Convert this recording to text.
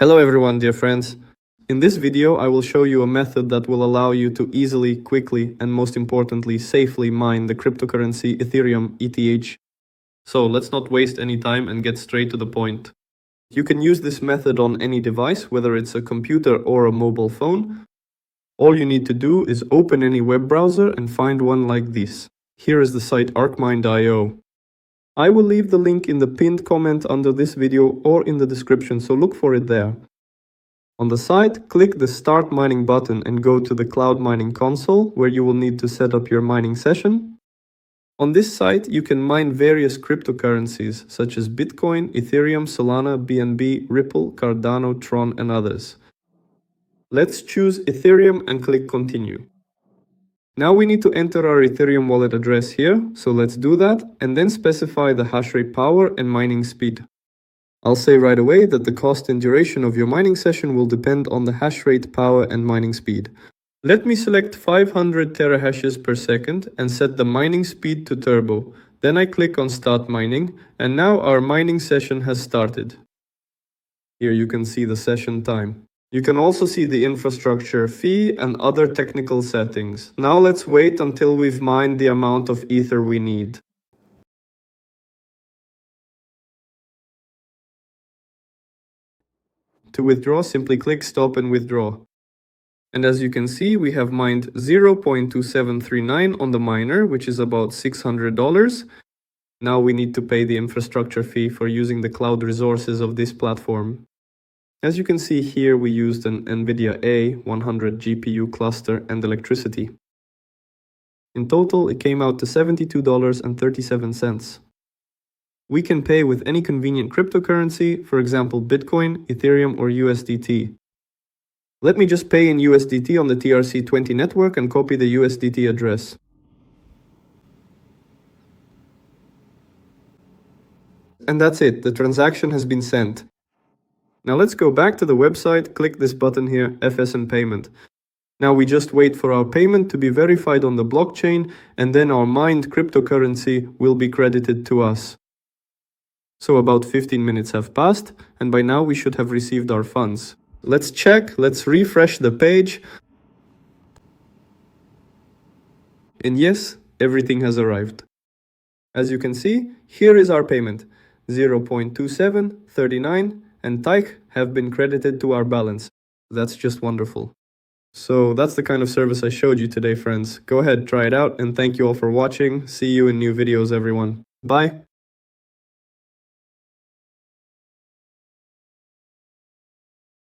Hello everyone, dear friends. In this video, I will show you a method that will allow you to easily, quickly, and most importantly, safely mine the cryptocurrency Ethereum ETH. So let's not waste any time and get straight to the point. You can use this method on any device, whether it's a computer or a mobile phone. All you need to do is open any web browser and find one like this. Here is the site arcmine.io. I will leave the link in the pinned comment under this video or in the description, so look for it there. On the site, click the Start Mining button and go to the Cloud Mining console, where you will need to set up your mining session. On this site, you can mine various cryptocurrencies such as Bitcoin, Ethereum, Solana, BNB, Ripple, Cardano, Tron, and others. Let's choose Ethereum and click Continue. Now we need to enter our Ethereum wallet address here, so let's do that and then specify the hashrate power and mining speed. I'll say right away that the cost and duration of your mining session will depend on the hashrate power and mining speed. Let me select 500 terahashes per second and set the mining speed to turbo. Then I click on Start Mining, and now our mining session has started. Here you can see the session time. You can also see the infrastructure fee and other technical settings. Now let's wait until we've mined the amount of Ether we need. To withdraw, simply click Stop and Withdraw. And as you can see, we have mined 0.2739 on the miner, which is about $600. Now we need to pay the infrastructure fee for using the cloud resources of this platform. As you can see here, we used an NVIDIA A100 GPU cluster and electricity. In total, it came out to $72.37. We can pay with any convenient cryptocurrency, for example Bitcoin, Ethereum, or USDT. Let me just pay in USDT on the TRC20 network and copy the USDT address. And that's it, the transaction has been sent. Now let's go back to the website, click this button here, FSN Payment. Now we just wait for our payment to be verified on the blockchain, and then our mined cryptocurrency will be credited to us. So about 15 minutes have passed, and by now we should have received our funds. Let's check, let's refresh the page. And yes, everything has arrived. As you can see, here is our payment. 0.2739 and TIC have been credited to our balance. That's just wonderful. So that's the kind of service I showed you today, friends. Go ahead, try it out, and thank you all for watching. See you in new videos, everyone. Bye.